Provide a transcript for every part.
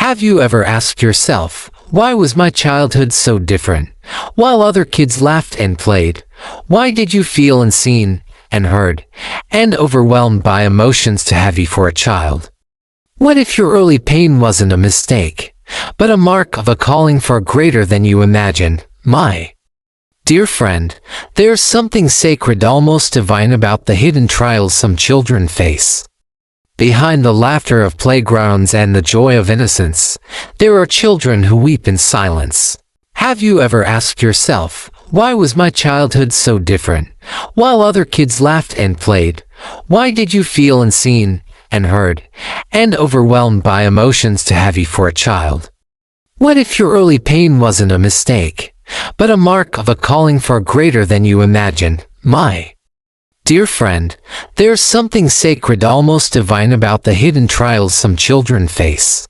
Have you ever asked yourself, why was my childhood so different? While other kids laughed and played, why did you feel unseen and heard and overwhelmed by emotions too heavy for a child? What if your early pain wasn't a mistake, but a mark of a calling far greater than you imagined? My dear friend, there's something sacred, almost divine about the hidden trials some children face. Behind the laughter of playgrounds and the joy of innocence, there are children who weep in silence. Have you ever asked yourself, why was my childhood so different? While other kids laughed and played, why did you feel unseen and heard and overwhelmed by emotions too heavy for a child? What if your early pain wasn't a mistake, but a mark of a calling far greater than you imagined? My dear friend, there's something sacred, almost divine about the hidden trials some children face.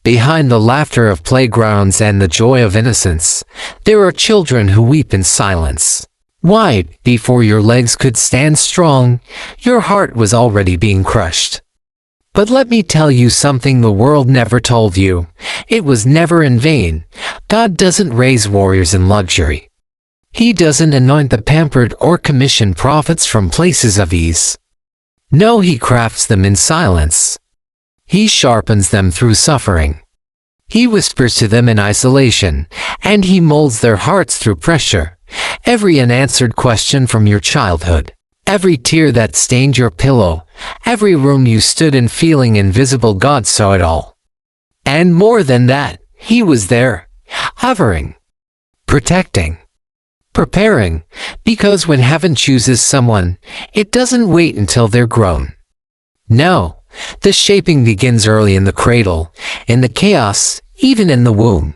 Behind the laughter of playgrounds and the joy of innocence, there are children who weep in silence. Why, before your legs could stand strong, your heart was already being crushed. But let me tell you something the world never told you. It was never in vain. God doesn't raise warriors in luxury. He doesn't anoint the pampered or commission prophets from places of ease. No, he crafts them in silence. He sharpens them through suffering. He whispers to them in isolation, and he molds their hearts through pressure. Every unanswered question from your childhood, every tear that stained your pillow, every room you stood in feeling invisible, God saw it all. And more than that, he was there, hovering, protecting, preparing, because when heaven chooses someone, it doesn't wait until they're grown. No, the shaping begins early in the cradle, in the chaos, even in the womb.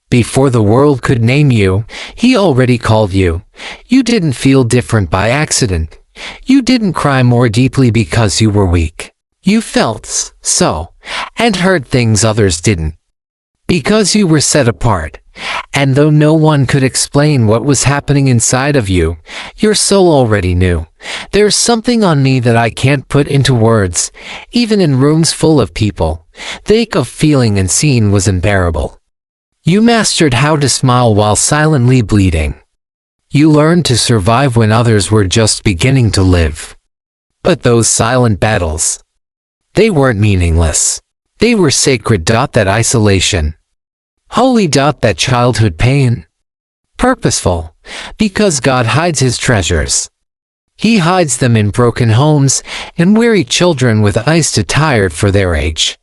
Before the world could name you, he already called you. You didn't feel different by accident. You didn't cry more deeply because you were weak. You felt so, and heard things others didn't, because you were set apart. And though no one could explain what was happening inside of you, your soul already knew. There's something on me that I can't put into words. Even in rooms full of people, the ache of feeling unseen was unbearable. You mastered how to smile while silently bleeding. You learned to survive when others were just beginning to live. But those silent battles, they weren't meaningless. They were sacred. That isolation, holy. That childhood pain, purposeful, because God hides his treasures. He hides them in broken homes and weary children with eyes too tired for their age.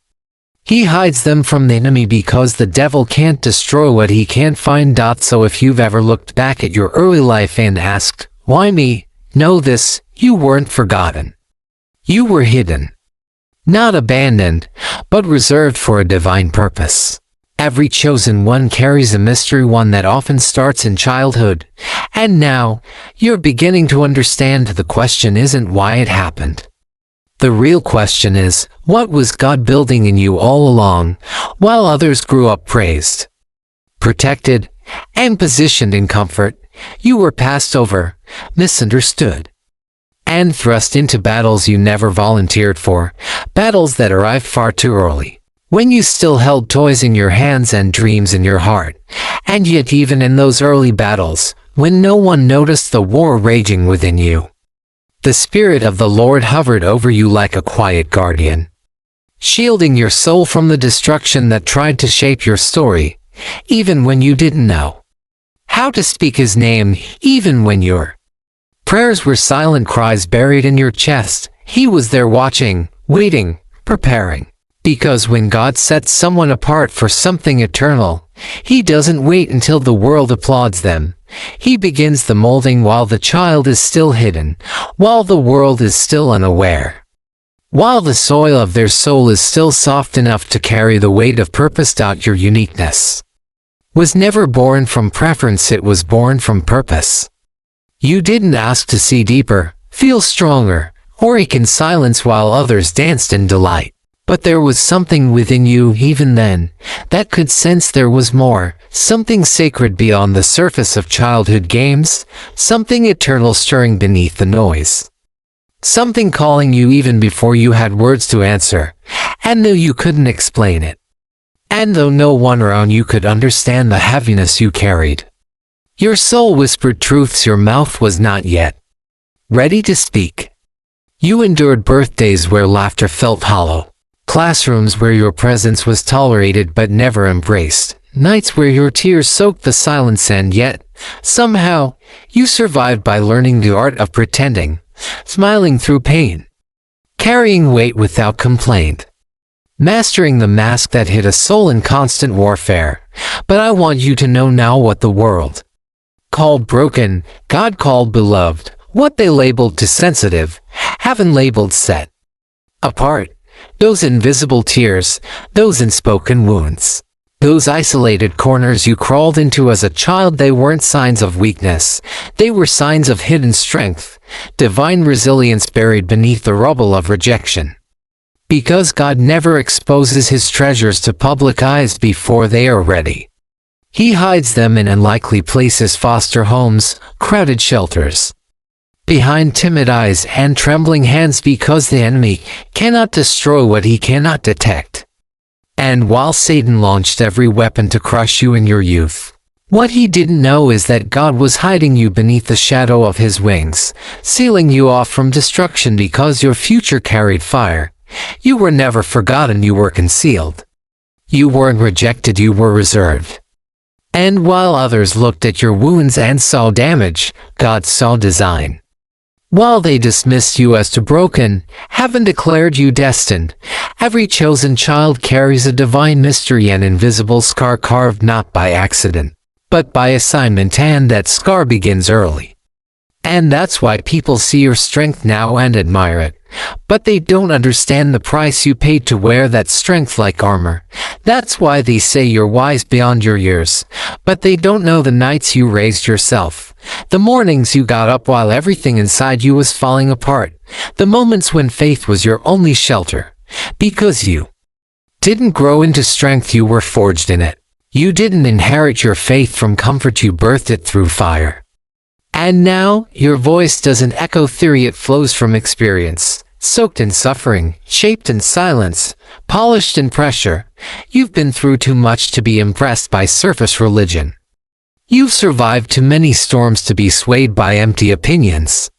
He hides them from the enemy because the devil can't destroy what he can't find. So if you've ever looked back at your early life and asked, why me? Know this, you weren't forgotten. You were hidden. Not abandoned, but reserved for a divine purpose. Every chosen one carries a mystery, one that often starts in childhood. And now, you're beginning to understand. The question isn't why it happened. The real question is, what was God building in you all along, while others grew up praised, protected, and positioned in comfort? You were passed over, misunderstood, and thrust into battles you never volunteered for, battles that arrived far too early, when you still held toys in your hands and dreams in your heart. And yet even in those early battles, when no one noticed the war raging within you, the Spirit of the Lord hovered over you like a quiet guardian, shielding your soul from the destruction that tried to shape your story, even when you didn't know how to speak his name, even when your prayers were silent cries buried in your chest. He was there watching, waiting, preparing. Because when God sets someone apart for something eternal, he doesn't wait until the world applauds them. He begins the molding while the child is still hidden, while the world is still unaware, while the soil of their soul is still soft enough to carry the weight of purpose. Your uniqueness was never born from preference, it was born from purpose. You didn't ask to see deeper, feel stronger, or ache in silence while others danced in delight. But there was something within you even then that could sense there was more, something sacred beyond the surface of childhood games, something eternal stirring beneath the noise, something calling you even before you had words to answer, and though you couldn't explain it. And though no one around you could understand the heaviness you carried, your soul whispered truths your mouth was not yet ready to speak. You endured birthdays where laughter felt hollow, classrooms where your presence was tolerated but never embraced, nights where your tears soaked the silence, and yet, somehow, you survived by learning the art of pretending, smiling through pain, carrying weight without complaint, mastering the mask that hid a soul in constant warfare. But I want you to know now what the world called broken, God called beloved, what they labeled too sensitive, heaven labeled set apart. Those invisible tears, those unspoken wounds, those isolated corners you crawled into as a child, they weren't signs of weakness. They were signs of hidden strength, divine resilience buried beneath the rubble of rejection. Because God never exposes his treasures to public eyes before they are ready. He hides them in unlikely places, foster homes, crowded shelters, behind timid eyes and trembling hands, because the enemy cannot destroy what he cannot detect. And while Satan launched every weapon to crush you in your youth, what he didn't know is that God was hiding you beneath the shadow of his wings, sealing you off from destruction because your future carried fire. You were never forgotten, you were concealed. You weren't rejected, you were reserved. And while others looked at your wounds and saw damage, God saw design. While they dismissed you as too broken, heaven declared you destined. Every chosen child carries a divine mystery, an invisible scar carved not by accident, but by assignment, and that scar begins early. And that's why people see your strength now and admire it. But they don't understand the price you paid to wear that strength like armor. That's why they say you're wise beyond your years. But they don't know the nights you raised yourself. The mornings you got up while everything inside you was falling apart. The moments when faith was your only shelter. Because you didn't grow into strength, you were forged in it. You didn't inherit your faith from comfort, you birthed it through fire. And now, your voice doesn't echo theory, it flows from experience. Soaked in suffering, shaped in silence, polished in pressure. You've been through too much to be impressed by surface religion. You've survived too many storms to be swayed by empty opinions.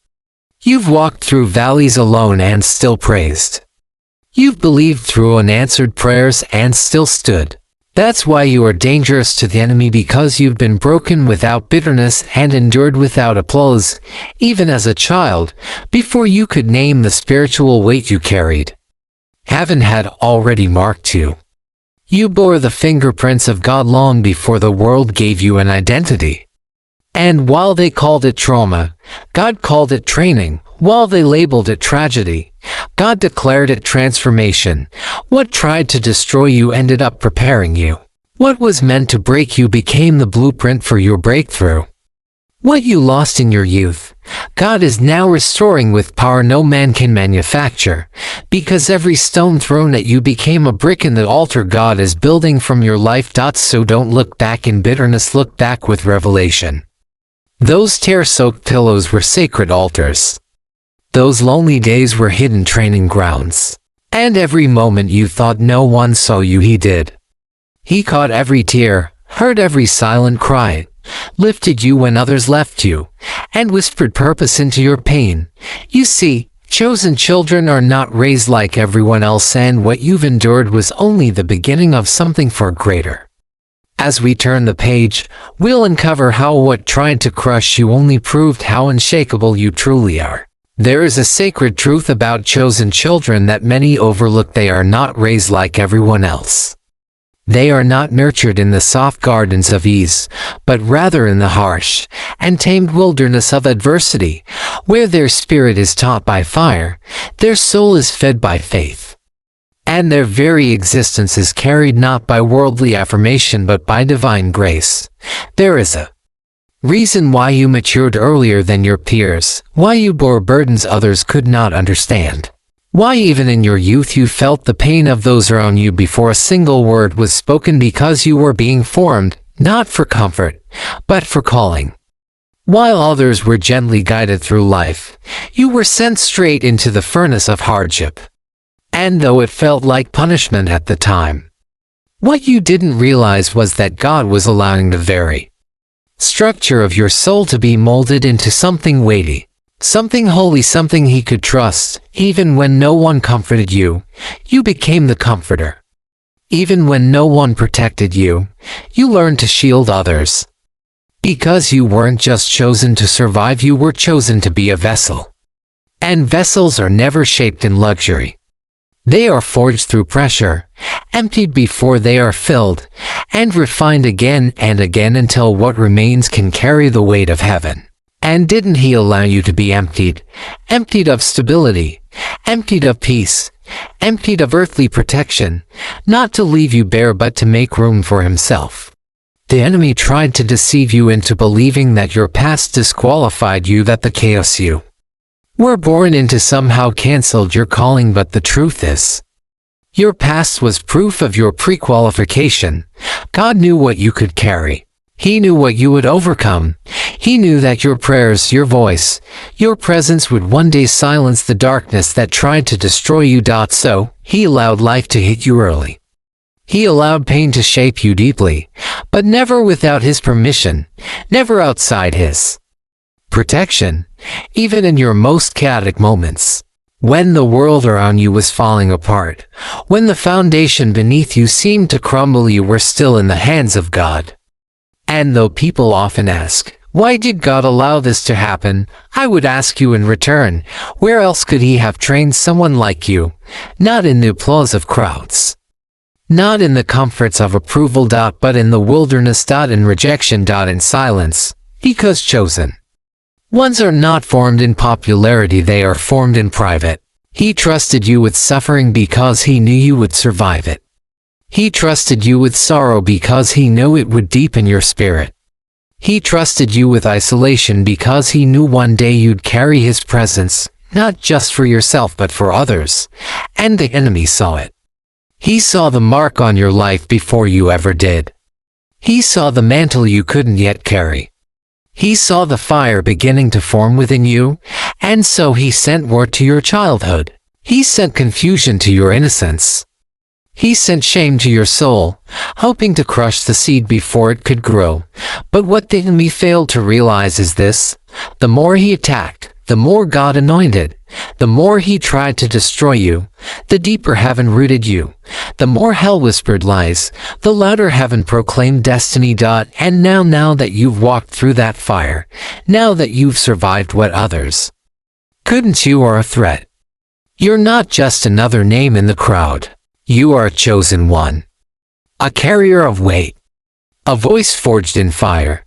You've walked through valleys alone and still praised. You've believed through unanswered prayers and still stood. That's why you are dangerous to the enemy, because you've been broken without bitterness and endured without applause, even as a child, before you could name the spiritual weight you carried. Heaven had already marked you. You bore the fingerprints of God long before the world gave you an identity. And while they called it trauma, God called it training. While they labeled it tragedy, God declared it transformation. What tried to destroy you ended up preparing you. What was meant to break you became the blueprint for your breakthrough. What you lost in your youth, God is now restoring with power no man can manufacture, because every stone thrown at you became a brick in the altar God is building from your life. So don't look back in bitterness, look back with revelation. Those tear-soaked pillows were sacred altars. Those lonely days were hidden training grounds. And every moment you thought no one saw you, he did. He caught every tear, heard every silent cry, lifted you when others left you, and whispered purpose into your pain. You see, chosen children are not raised like everyone else, and what you've endured was only the beginning of something far greater. As we turn the page, we'll uncover how what tried to crush you only proved how unshakable you truly are. There is a sacred truth about chosen children that many overlook. They are not raised like everyone else. They are not nurtured in the soft gardens of ease, but rather in the harsh and tamed wilderness of adversity, where their spirit is taught by fire, their soul is fed by faith, and their very existence is carried not by worldly affirmation but by divine grace. There is a reason why you matured earlier than your peers, why you bore burdens others could not understand, why even in your youth you felt the pain of those around you before a single word was spoken, because you were being formed, not for comfort, but for calling. While others were gently guided through life, you were sent straight into the furnace of hardship. And though it felt like punishment at the time, What you didn't realize was that God was allowing the very structure of your soul to be molded into something weighty, something holy, something He could trust. Even when no one comforted you, you became the comforter. Even when no one protected you, you learned to shield others. Because you weren't just chosen to survive, you were chosen to be a vessel. And vessels are never shaped in luxury. They are forged through pressure, emptied before they are filled, and refined again and again until what remains can carry the weight of heaven. And didn't He allow you to be emptied? Emptied of stability, emptied of peace, emptied of earthly protection, not to leave you bare but to make room for Himself. The enemy tried to deceive you into believing that your past disqualified you, that the chaos you were born into somehow canceled your calling, but the truth is, your past was proof of your pre-qualification. God knew what you could carry. He knew what you would overcome. He knew that your prayers, your voice, your presence would one day silence the darkness that tried to destroy you. So, He allowed life to hit you early. He allowed pain to shape you deeply, but never without His permission, never outside His protection, even in your most chaotic moments. When the world around you was falling apart, when the foundation beneath you seemed to crumble, you were still in the hands of God. And though people often ask, why did God allow this to happen? I would ask you in return, where else could He have trained someone like you? Not in the applause of crowds. Not in the comforts of approval, but in the wilderness, in rejection, in silence. Because chosen ones are not formed in popularity, they are formed in private. He trusted you with suffering because He knew you would survive it. He trusted you with sorrow because He knew it would deepen your spirit. He trusted you with isolation because He knew one day you'd carry His presence, not just for yourself but for others. And the enemy saw it. He saw the mark on your life before you ever did. He saw the mantle you couldn't yet carry. He saw the fire beginning to form within you, and so He sent war to your childhood. He sent confusion to your innocence. He sent shame to your soul, hoping to crush the seed before it could grow. But what the enemy failed to realize is this: the more he attacked, the more God anointed. The more he tried to destroy you, the deeper heaven rooted you. The more hell whispered lies, the louder heaven proclaimed destiny. And now that you've walked through that fire, now that you've survived what others couldn't, you are a threat. You're not just another name in the crowd. You are a chosen one. A carrier of weight. A voice forged in fire.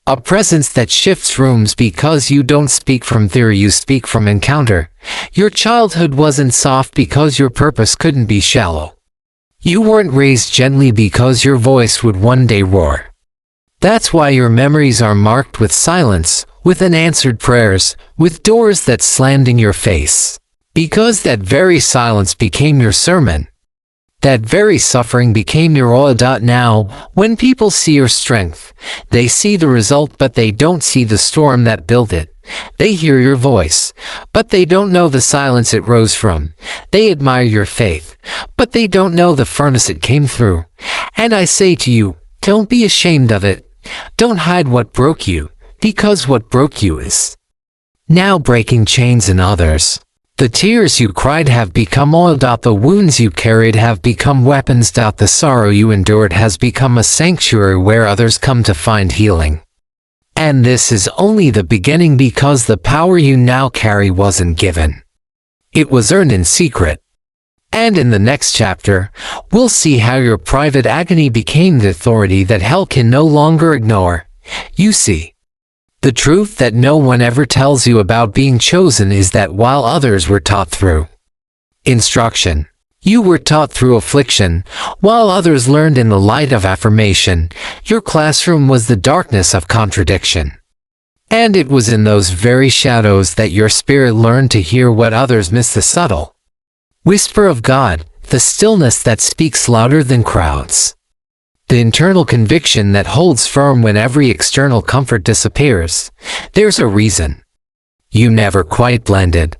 A presence that shifts rooms because you don't speak from theory, you speak from encounter. Your childhood wasn't soft because your purpose couldn't be shallow. You weren't raised gently because your voice would one day roar. That's why your memories are marked with silence, with unanswered prayers, with doors that slammed in your face. Because that very silence became your sermon. That very suffering became your oil. Now, when people see your strength, they see the result, but they don't see the storm that built it. They hear your voice, but they don't know the silence it rose from. They admire your faith, but they don't know the furnace it came through. And I say to you, don't be ashamed of it. Don't hide what broke you, because what broke you is now breaking chains in others. The tears you cried have become oil. The wounds you carried have become weapons. The sorrow you endured has become a sanctuary where others come to find healing. And this is only the beginning, because the power you now carry wasn't given. It was earned in secret. And in the next chapter, we'll see how your private agony became the authority that hell can no longer ignore. You see, the truth that no one ever tells you about being chosen is that while others were taught through instruction, you were taught through affliction. While others learned in the light of affirmation, your classroom was the darkness of contradiction. And it was in those very shadows that your spirit learned to hear what others miss, the subtle whisper of God, the stillness that speaks louder than crowds. The internal conviction that holds firm when every external comfort disappears. There's a reason you never quite blended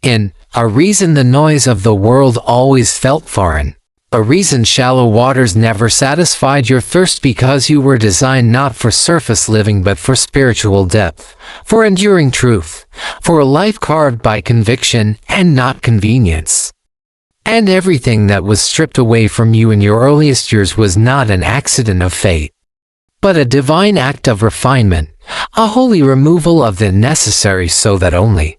in, a reason the noise of the world always felt foreign. A reason shallow waters never satisfied your thirst, because you were designed not for surface living but for spiritual depth, for enduring truth, for a life carved by conviction and not convenience. And everything that was stripped away from you in your earliest years was not an accident of fate, but a divine act of refinement, a holy removal of the necessary so that only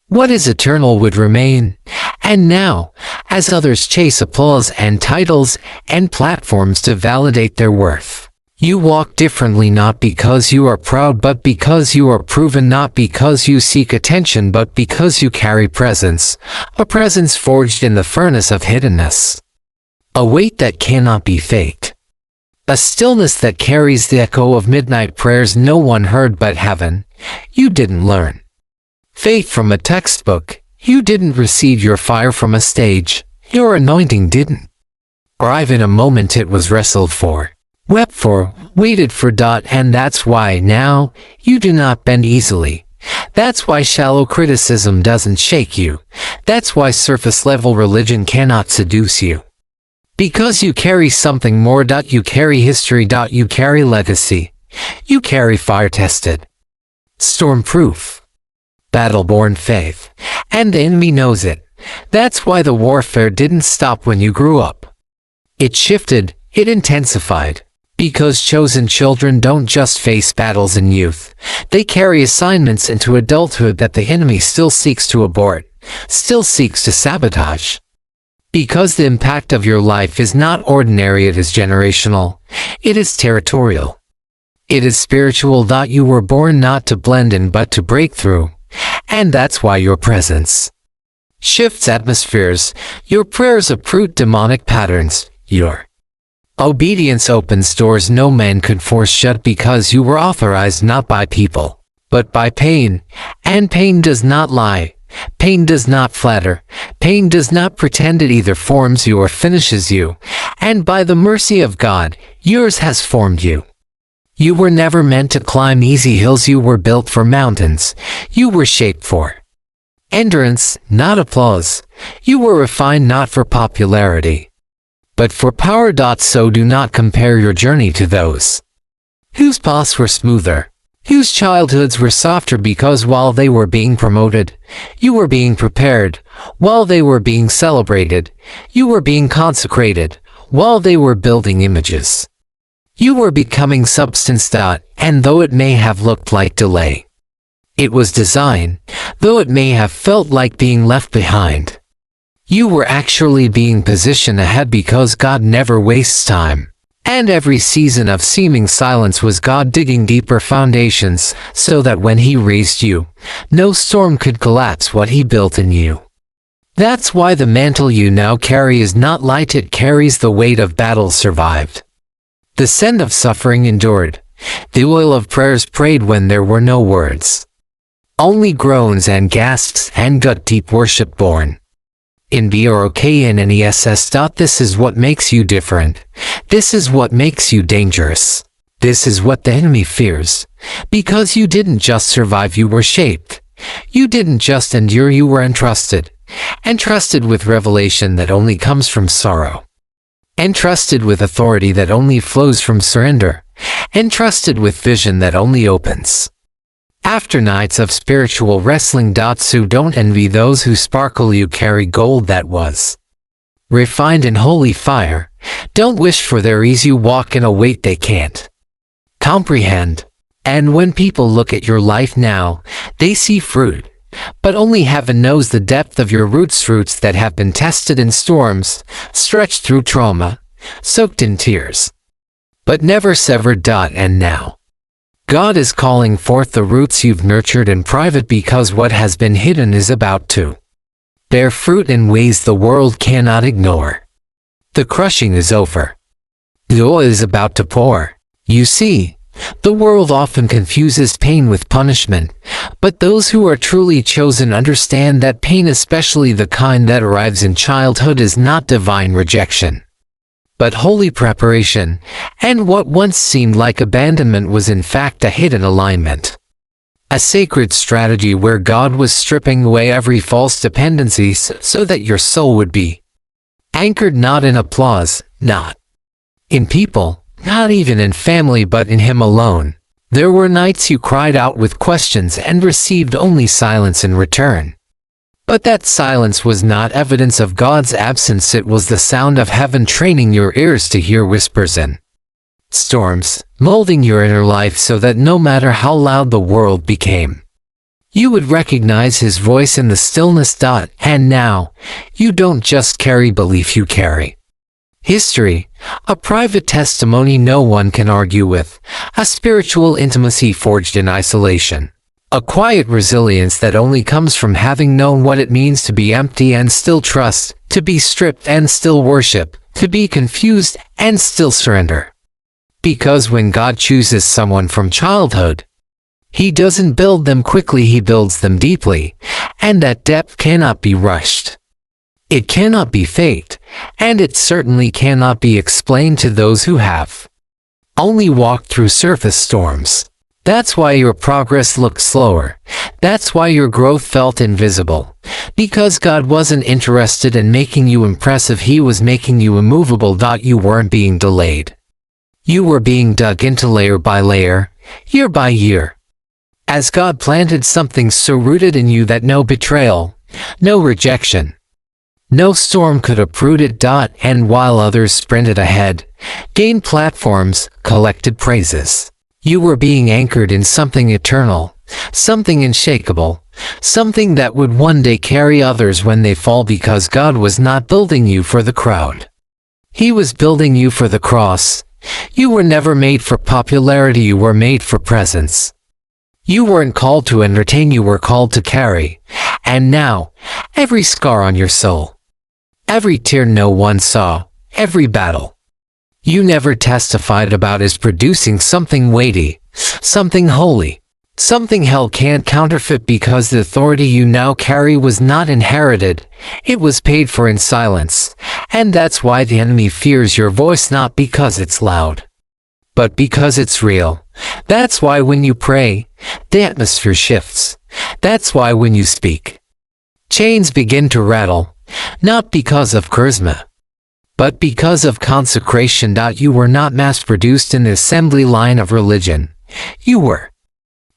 what is eternal would remain. And now, as others chase applause and titles and platforms to validate their worth, you walk differently, not because you are proud but because you are proven, not because you seek attention but because you carry presence, a presence forged in the furnace of hiddenness, a weight that cannot be faked, a stillness that carries the echo of midnight prayers no one heard but heaven. You didn't learn faith from a textbook. You didn't receive your fire from a stage. Your anointing didn't arrive in a moment. It was wrestled for, wept for, waited for. And that's why now you do not bend easily. That's why shallow criticism doesn't shake you. That's why surface-level religion cannot seduce you. Because you carry something more. You carry history. You carry legacy. You carry fire-tested, storm-proof, battle-born faith. And the enemy knows it. That's why the warfare didn't stop when you grew up. It shifted, it intensified. Because chosen children don't just face battles in youth. They carry assignments into adulthood that the enemy still seeks to abort, still seeks to sabotage. Because the impact of your life is not ordinary, it is generational. It is territorial. It is spiritual. You were born not to blend in but to break through. And that's why your presence shifts atmospheres. Your prayers uproot demonic patterns. Your obedience opens doors no man could force shut, because you were authorized not by people, but by pain. And pain does not lie. Pain does not flatter. Pain does not pretend. It either forms you or finishes you. And by the mercy of God, yours has formed you. You were never meant to climb easy hills. You were built for mountains. You were shaped for endurance, not applause. You were refined not for popularity, but for power. So do not compare your journey to those whose paths were smoother, whose childhoods were softer, because while they were being promoted, you were being prepared. While they were being celebrated, you were being consecrated. While they were building images, you were becoming substance. And though it may have looked like delay, it was design. Though it may have felt like being left behind, you were actually being positioned ahead, because God never wastes time. And every season of seeming silence was God digging deeper foundations, so that when He raised you, no storm could collapse what He built in you. That's why the mantle you now carry is not light. It carries the weight of battles survived, the scent of suffering endured, the oil of prayers prayed when there were no words, only groans and gasps and gut-deep worship born in BROKNNESS. This is what makes you different. This is what makes you dangerous. This is what the enemy fears. Because you didn't just survive, you were shaped. You didn't just endure, you were entrusted. Entrusted with revelation that only comes from sorrow. Entrusted with authority that only flows from surrender. Entrusted with vision that only opens after nights of spiritual wrestling. So don't envy those who sparkle. You carry gold that was refined in holy fire. Don't wish for their ease. You walk in a weight they can't comprehend. And when people look at your life now, they see fruit. But only heaven knows the depth of your roots, roots that have been tested in storms, stretched through trauma, soaked in tears, but never severed. And now, God is calling forth the roots you've nurtured in private, because what has been hidden is about to bear fruit in ways the world cannot ignore. The crushing is over. The oil is about to pour. You see, the world often confuses pain with punishment, but those who are truly chosen understand that pain, especially the kind that arrives in childhood, is not divine rejection, but holy preparation. And what once seemed like abandonment was in fact a hidden alignment, a sacred strategy where God was stripping away every false dependency so that your soul would be Anchored not in applause, not in people, not even in family, but in Him alone. There were nights you cried out with questions and received only silence in return. But that silence was not evidence of God's absence, it was the sound of heaven training your ears to hear whispers and storms, molding your inner life so that no matter how loud the world became, you would recognize His voice in the stillness. And now, you don't just carry belief, you carry history, a private testimony no one can argue with, a spiritual intimacy forged in isolation, a quiet resilience that only comes from having known what it means to be empty and still trust, to be stripped and still worship, to be confused and still surrender. Because when God chooses someone from childhood, He doesn't build them quickly, He builds them deeply, and that depth cannot be rushed. It cannot be faked, and it certainly cannot be explained to those who have only walked through surface storms. That's why your progress looked slower. That's why your growth felt invisible. Because God wasn't interested in making you impressive, He was making you immovable. You weren't being delayed. You were being dug into layer by layer, year by year. As God planted something so rooted in you that no betrayal, no rejection, no storm could uproot it. And while others sprinted ahead, gained platforms, collected praises, you were being anchored in something eternal, something unshakable, something that would one day carry others when they fall, because God was not building you for the crowd. He was building you for the cross. You were never made for popularity, you were made for presence. You weren't called to entertain, you were called to carry. And now, every scar on your soul, every tear no one saw, every battle you never testified about is producing something weighty, something holy, something hell can't counterfeit, because the authority you now carry was not inherited, it was paid for in silence. And that's why the enemy fears your voice, not because it's loud, but because it's real. That's why when you pray, the atmosphere shifts. That's why when you speak, chains begin to rattle, not because of charisma, but because of consecration. You were not mass-produced in the assembly line of religion. You were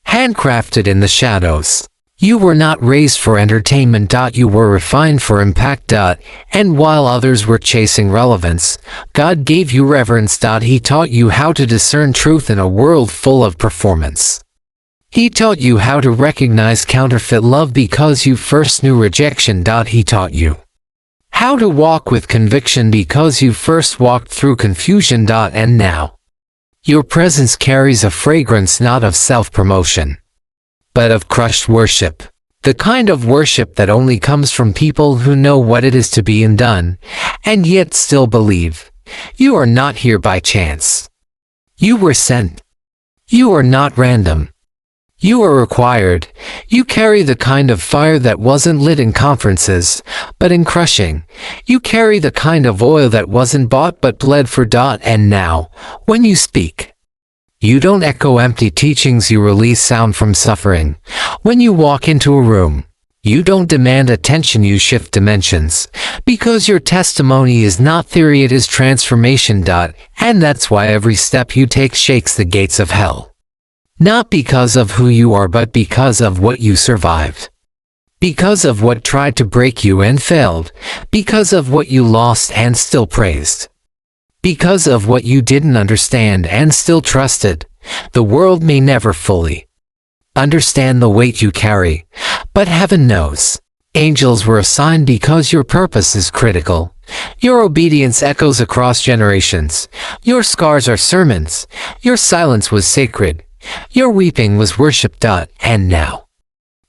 handcrafted in the shadows. You were not raised for entertainment. You were refined for impact. And while others were chasing relevance, God gave you reverence. He taught you how to discern truth in a world full of performance. He taught you how to recognize counterfeit love because you first knew rejection. He taught you how to walk with conviction because you first walked through confusion. And now, your presence carries a fragrance not of self-promotion, but of crushed worship. The kind of worship that only comes from people who know what it is to be undone, and yet still believe. You are not here by chance. You were sent. You are not random. You are required. You carry the kind of fire that wasn't lit in conferences, but in crushing. You carry the kind of oil that wasn't bought but bled for. And now, when you speak, you don't echo empty teachings, you release sound from suffering. When you walk into a room, you don't demand attention, you shift dimensions. Because your testimony is not theory, it is transformation. And that's why every step you take shakes the gates of hell. Not because of who you are, but because of what you survived. Because of what tried to break you and failed. Because of what you lost and still praised. Because of what you didn't understand and still trusted. The world may never fully understand the weight you carry, but heaven knows. Angels were assigned because your purpose is critical. Your obedience echoes across generations. Your scars are sermons. Your silence was sacred. Your weeping was worship. And now,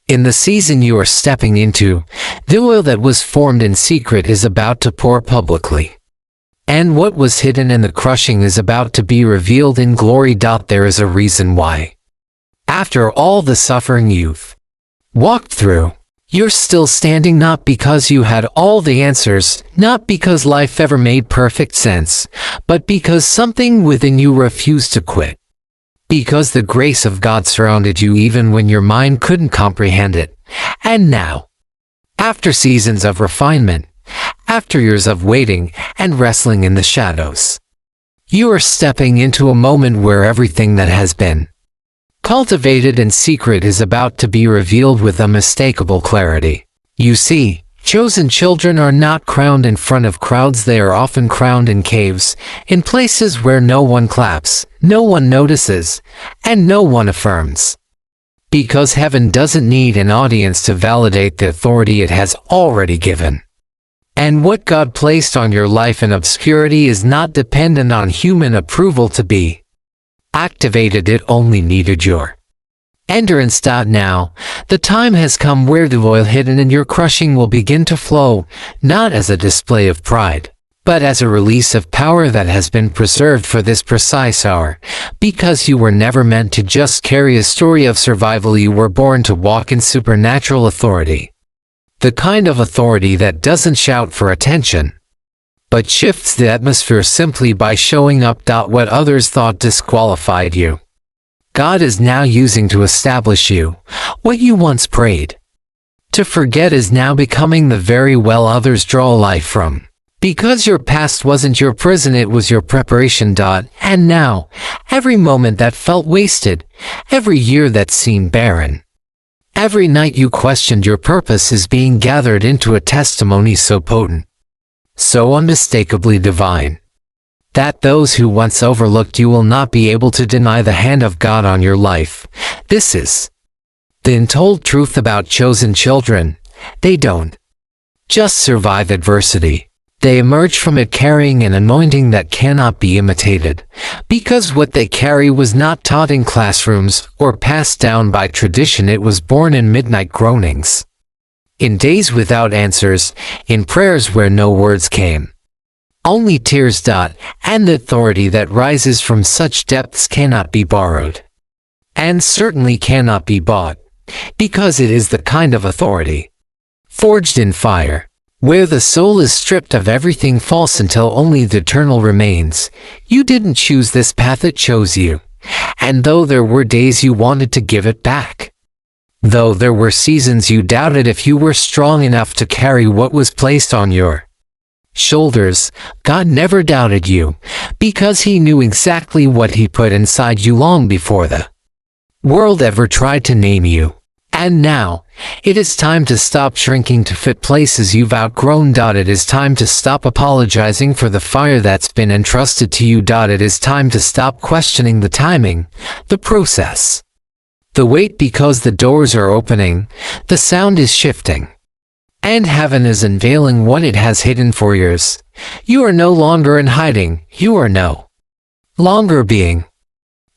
in the season you are stepping into, the oil that was formed in secret is about to pour publicly. And what was hidden in the crushing is about to be revealed in glory. There is a reason why, after all the suffering you've walked through, you're still standing, not because you had all the answers, not because life ever made perfect sense, but because something within you refused to quit. Because the grace of God surrounded you even when your mind couldn't comprehend it. And now, after seasons of refinement, After years of waiting and wrestling in the shadows, you are stepping into a moment where everything that has been cultivated in secret is about to be revealed with unmistakable clarity. You see, chosen children are not crowned in front of crowds. They are often crowned in caves, in places where no one claps, no one notices, and no one affirms. Because heaven doesn't need an audience to validate the authority it has already given. And what God placed on your life in obscurity is not dependent on human approval to be activated. It only needed your entrance. Now, the time has come where the oil hidden in your crushing will begin to flow, not as a display of pride, but as a release of power that has been preserved for this precise hour. Because you were never meant to just carry a story of survival. You were born to walk in supernatural authority. The kind of authority that doesn't shout for attention, but shifts the atmosphere simply by showing up. What others thought disqualified you, God is now using to establish you. What you once prayed to forget is now becoming the very well others draw life from. Because your past wasn't your prison, it was your preparation. And now, every moment that felt wasted, every year that seemed barren, every night you questioned your purpose is being gathered into a testimony so potent, so unmistakably divine, that those who once overlooked you will not be able to deny the hand of God on your life. This is the untold truth about chosen children. They don't just survive adversity. They emerge from it carrying an anointing that cannot be imitated, because what they carry was not taught in classrooms or passed down by tradition. It was born in midnight groanings, in days without answers, in prayers where no words came, only tears. And the authority that rises from such depths cannot be borrowed, and certainly cannot be bought, because it is the kind of authority forged in fire, where the soul is stripped of everything false until only the eternal remains. You didn't choose this path, it chose you. And though there were days you wanted to give it back, though there were seasons you doubted if you were strong enough to carry what was placed on your shoulders, God never doubted you, because He knew exactly what He put inside you long before the world ever tried to name you. And now, it is time to stop shrinking to fit places you've outgrown. It is time to stop apologizing for the fire that's been entrusted to you. It is time to stop questioning the timing, the process, the wait, because the doors are opening, the sound is shifting, and heaven is unveiling what it has hidden for years. You are no longer in hiding. You are no longer being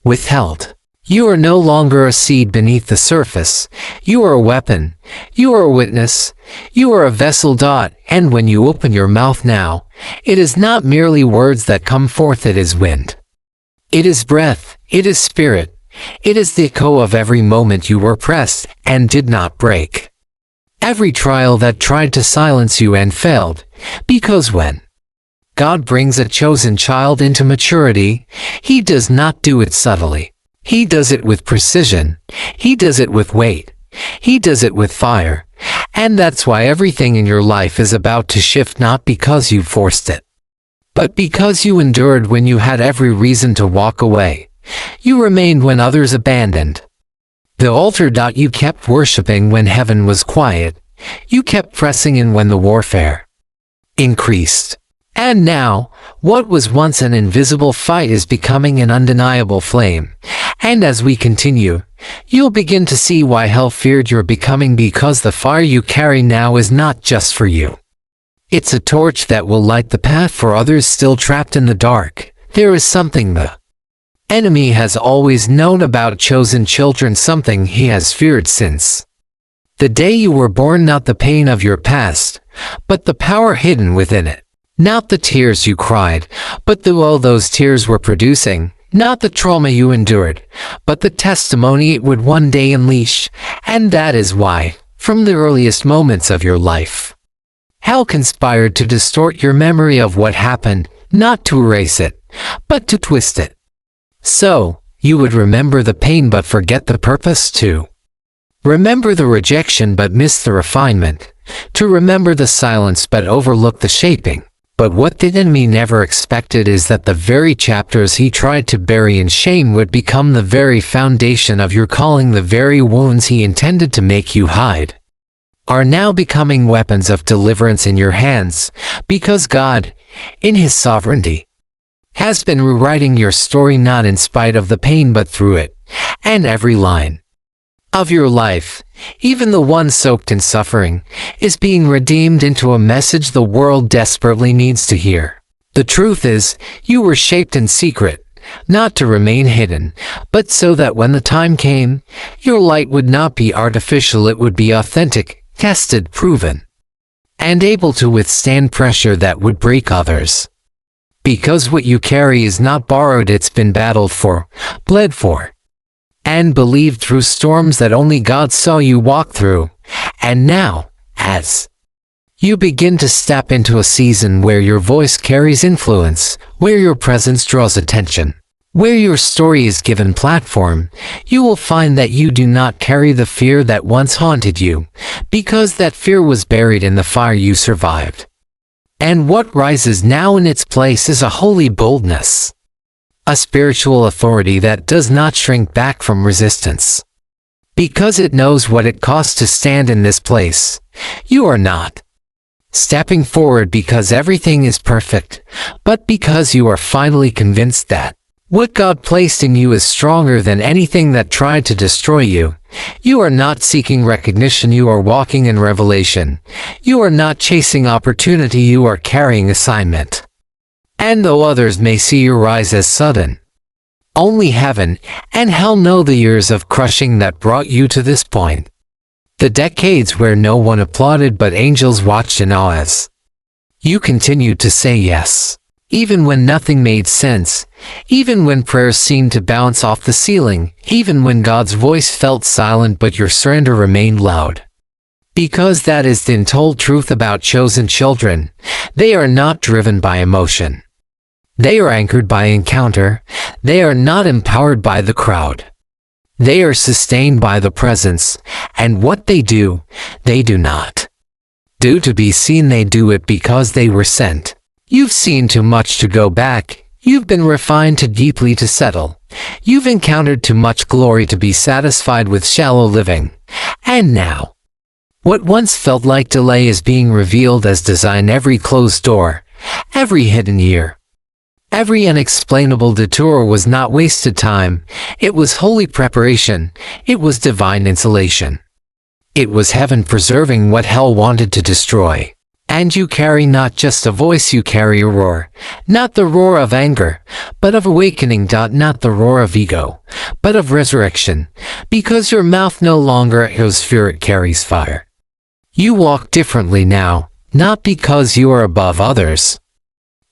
withheld. You are no longer a seed beneath the surface. You are a weapon. You are a witness. You are a vessel. And when you open your mouth now, it is not merely words that come forth. It is wind. It is breath. It is spirit. It is the echo of every moment you were pressed and did not break. Every trial that tried to silence you and failed. Because when God brings a chosen child into maturity, He does not do it subtly. He does it with precision. He does it with weight. He does it with fire. And that's why everything in your life is about to shift, not because you forced it, but because you endured when you had every reason to walk away. You remained when others abandoned the altar. You kept worshiping when heaven was quiet. You kept pressing in when the warfare increased. And now, what was once an invisible fight is becoming an undeniable flame. And as we continue, you'll begin to see why hell feared your becoming, because the fire you carry now is not just for you. It's a torch that will light the path for others still trapped in the dark. There is something the enemy has always known about chosen children, something he has feared since the day you were born. Not the pain of your past, but the power hidden within it. Not the tears you cried, but the oil those tears were producing. Not the trauma you endured, but the testimony it would one day unleash. And that is why, from the earliest moments of your life, hell conspired to distort your memory of what happened, not to erase it, but to twist it. So, you would remember the pain but forget the purpose too. Remember the rejection but miss the refinement. to remember the silence but overlook the shaping. But what the enemy never expected is that the very chapters he tried to bury in shame would become the very foundation of your calling. The very wounds he intended to make you hide are now becoming weapons of deliverance in your hands, because God, in His sovereignty, has been rewriting your story not in spite of the pain but through it, and every line of your life, even the one soaked in suffering, is being redeemed into a message the world desperately needs to hear. The truth is, you were shaped in secret, not to remain hidden, but so that when the time came, your light would not be artificial, it would be authentic, tested, proven, and able to withstand pressure that would break others. Because what you carry is not borrowed, it's been battled for, bled for, and believed through storms that only God saw you walk through. And now, as you begin to step into a season where your voice carries influence, where your presence draws attention, where your story is given platform, you will find that you do not carry the fear that once haunted you, because that fear was buried in the fire you survived. And what rises now in its place is a holy boldness, a spiritual authority that does not shrink back from resistance. Because it knows what it costs to stand in this place, you are not stepping forward because everything is perfect, but because you are finally convinced that what God placed in you is stronger than anything that tried to destroy you. You are not seeking recognition, you are walking in revelation. You are not chasing opportunity, you are carrying assignment. And though others may see your rise as sudden, only heaven and hell know the years of crushing that brought you to this point. The decades where no one applauded but angels watched in awe as you continued to say yes. Even when nothing made sense, even when prayers seemed to bounce off the ceiling, even when God's voice felt silent but your surrender remained loud. Because that is the untold truth about chosen children. They are not driven by emotion. They are anchored by encounter. They are not empowered by the crowd. They are sustained by the presence, and what they do not do to be seen, they do it because they were sent. You've seen too much to go back. You've been refined too deeply to settle. You've encountered too much glory to be satisfied with shallow living. And now, what once felt like delay is being revealed as design. Every closed door, every hidden year, every unexplainable detour was not wasted time. It was holy preparation. It was divine insulation. It was heaven preserving what hell wanted to destroy. And you carry not just a voice, you carry a roar. Not the roar of anger, but of awakening. Not the roar of ego, but of resurrection. Because your mouth no longer echoes fear, it carries fire. You walk differently now, not because you are above others,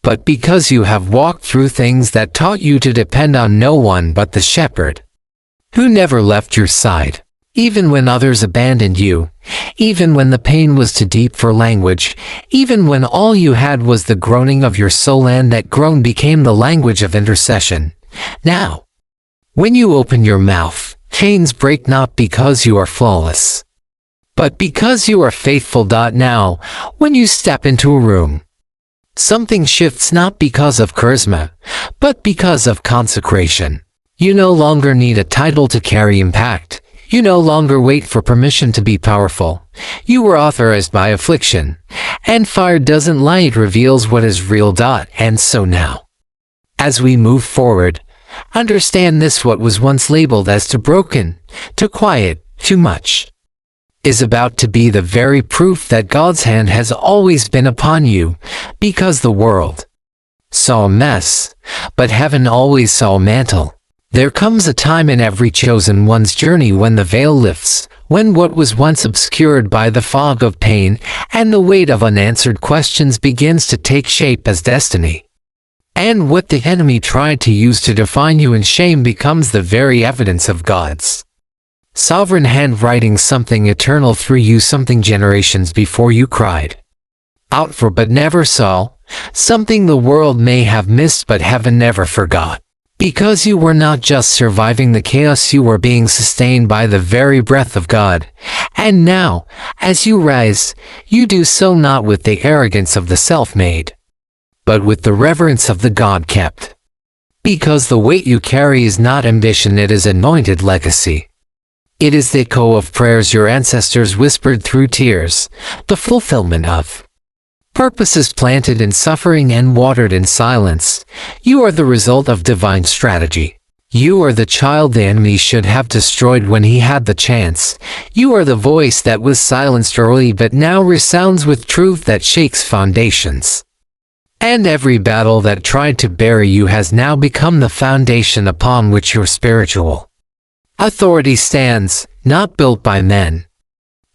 but because you have walked through things that taught you to depend on no one but the shepherd, who never left your side. Even when others abandoned you, even when the pain was too deep for language, even when all you had was the groaning of your soul, and that groan became the language of intercession. Now, when you open your mouth, chains break, not because you are flawless, but because you are faithful. Now, when you step into a room, something shifts, not because of charisma, but because of consecration. You no longer need a title to carry impact. You no longer wait for permission to be powerful. You were authorized by affliction. And fire doesn't lie, it reveals what is real. And so now, as we move forward, understand this: what was once labeled as too broken, too quiet, too much, is about to be the very proof that God's hand has always been upon you. Because the world saw a mess, but heaven always saw a mantle. There comes a time in every chosen one's journey when the veil lifts, when what was once obscured by the fog of pain and the weight of unanswered questions begins to take shape as destiny. And what the enemy tried to use to define you in shame becomes the very evidence of God's sovereign hand writing something eternal through you, something generations before you cried out for but never saw, something the world may have missed but heaven never forgot. Because you were not just surviving the chaos, you were being sustained by the very breath of God. And now, as you rise, you do so not with the arrogance of the self-made, but with the reverence of the God-kept. Because the weight you carry is not ambition, it is anointed legacy. It is the echo of prayers your ancestors whispered through tears, the fulfillment of purposes planted in suffering and watered in silence. You are the result of divine strategy. You are the child the enemy should have destroyed when he had the chance. You are the voice that was silenced early but now resounds with truth that shakes foundations. And every battle that tried to bury you has now become the foundation upon which your spiritual authority stands, not built by men,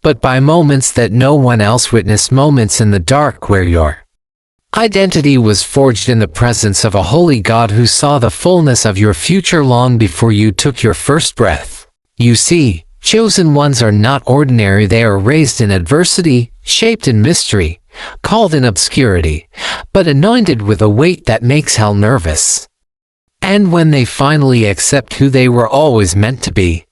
but by moments that no one else witnessed, moments in the dark where your identity was forged in the presence of a holy God who saw the fullness of your future long before you took your first breath. You see, chosen ones are not ordinary. They are raised in adversity, shaped in mystery, called in obscurity, but anointed with a weight that makes hell nervous. And when they finally accept who they were always meant to be,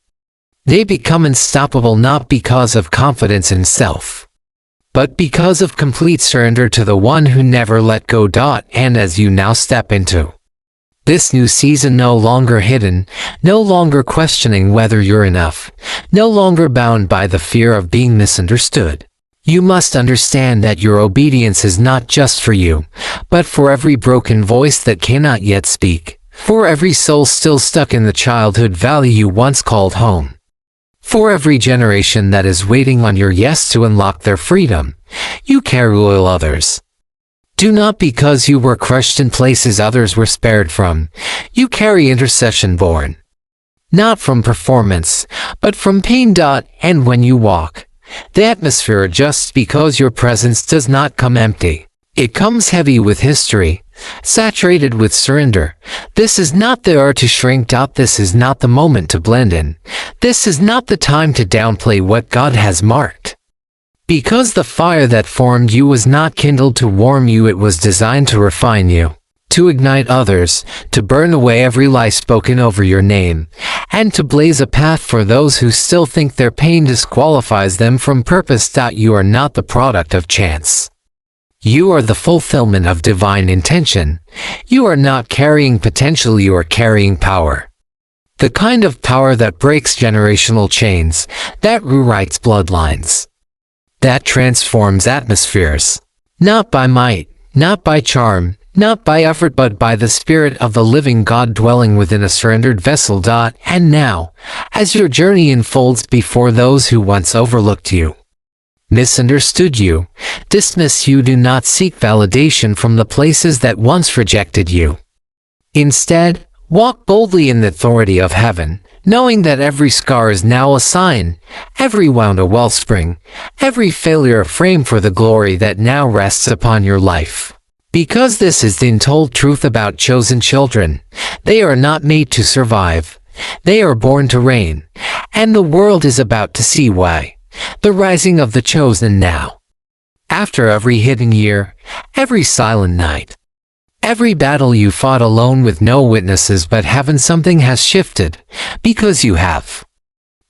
they become unstoppable, not because of confidence in self, but because of complete surrender to the one who never let go. And as you now step into this new season, no longer hidden, no longer questioning whether you're enough, no longer bound by the fear of being misunderstood, you must understand that your obedience is not just for you, but for every broken voice that cannot yet speak, for every soul still stuck in the childhood valley you once called home, for every generation that is waiting on your yes to unlock their freedom. You carry oil others do not because you were crushed in places others were spared from. You carry intercession born not from performance, but from pain. And when you walk, the atmosphere adjusts because your presence does not come empty. It comes heavy with history, saturated with surrender. This is not the hour to shrink. This is not the moment to blend in. This is not the time to downplay what God has marked. Because the fire that formed you was not kindled to warm you, it was designed to refine you, to ignite others, to burn away every lie spoken over your name, and to blaze a path for those who still think their pain disqualifies them from purpose. You are not the product of chance. You are the fulfillment of divine intention. You are not carrying potential, you are carrying power. The kind of power that breaks generational chains, that rewrites bloodlines, that transforms atmospheres. Not by might, not by charm, not by effort, but by the Spirit of the living God dwelling within a surrendered vessel. And now, as your journey unfolds before those who once overlooked you, misunderstood you, dismissed you, do not seek validation from the places that once rejected you. Instead, walk boldly in the authority of heaven, knowing that every scar is now a sign, every wound a wellspring, every failure a frame for the glory that now rests upon your life. Because this is the untold truth about chosen children. They are not made to survive. They are born to reign. And the world is about to see why. The rising of the chosen now. After every hidden year, every silent night, every battle you fought alone with no witnesses but heaven, something has shifted, because you have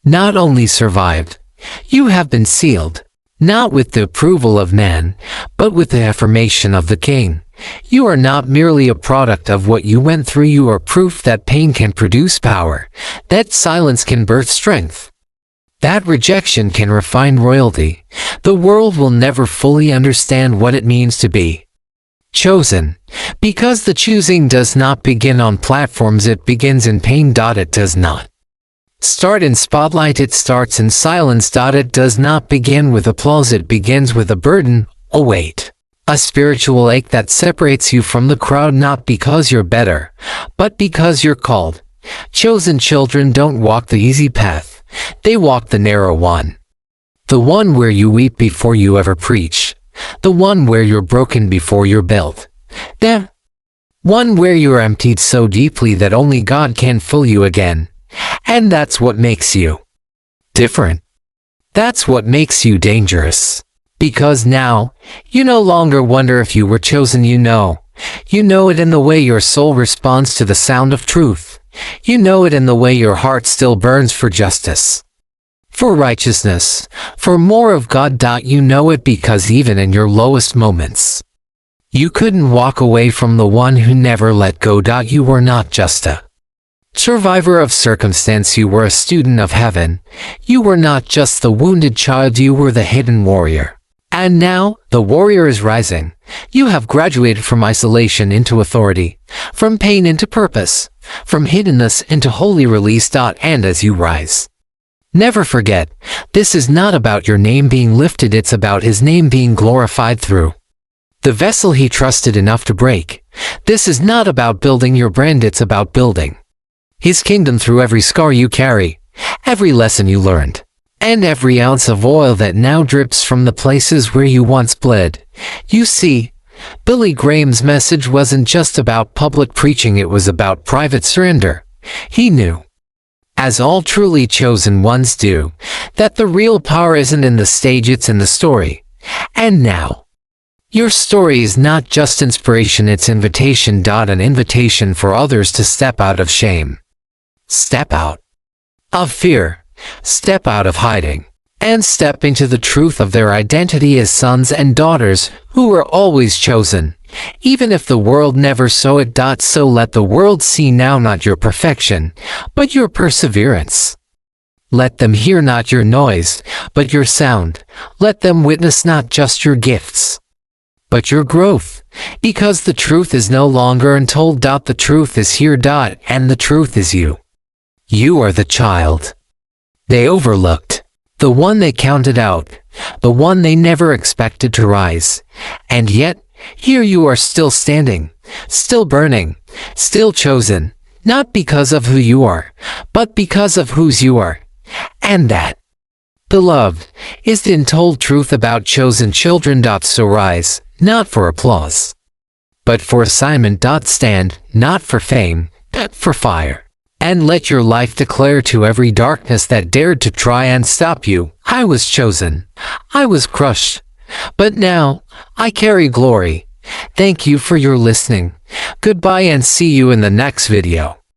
not only survived, you have been sealed, not with the approval of man, but with the affirmation of the King. You are not merely a product of what you went through, you are proof that pain can produce power, that silence can birth strength, that rejection can refine royalty. The world will never fully understand what it means to be chosen, because the choosing does not begin on platforms, it begins in pain. It does not start in spotlight, it starts in silence. It does not begin with applause, it begins with a burden, a weight, a spiritual ache that separates you from the crowd, not because you're better, but because you're called. Chosen children don't walk the easy path. They walk the narrow one. The one where you weep before you ever preach. The one where you're broken before you're built. The one where you're emptied so deeply that only God can fill you again. And that's what makes you different. That's what makes you dangerous. Because now, you no longer wonder if you were chosen, you know. You know it in the way your soul responds to the sound of truth. You know it in the way your heart still burns for justice, for righteousness, for more of God. You know it because even in your lowest moments, you couldn't walk away from the one who never let go. You were not just a survivor of circumstance, you were a student of heaven. You were not just the wounded child, you were the hidden warrior. And now, the warrior is rising. You have graduated from isolation into authority, from pain into purpose, from hiddenness into holy release. And as you rise, never forget, this is not about your name being lifted, it's about His name being glorified through the vessel He trusted enough to break. This is not about building your brand, it's about building His kingdom through every scar you carry, every lesson you learned, and every ounce of oil that now drips from the places where you once bled. You see, Billy Graham's message wasn't just about public preaching, it was about private surrender. He knew, as all truly chosen ones do, that the real power isn't in the stage, it's in the story. And now, your story is not just inspiration, it's invitation. An invitation for others to step out of shame, step out of fear, step out of hiding, and step into the truth of their identity as sons and daughters who were always chosen, even if the world never saw it. So let the world see now not your perfection, but your perseverance. Let them hear not your noise, but your sound. Let them witness not just your gifts, but your growth, because the truth is no longer untold. The truth is here. And the truth is you. You are the child they overlooked, the one they counted out, the one they never expected to rise. And yet, here you are, still standing, still burning, still chosen, not because of who you are, but because of whose you are. And that, beloved, is the untold truth about chosen children. So rise, not for applause, but for assignment. Stand, not for fame, but for fire. And let your life declare to every darkness that dared to try and stop you, I was chosen, I was crushed, but now I carry glory. Thank you for your listening. Goodbye and see you in the next video.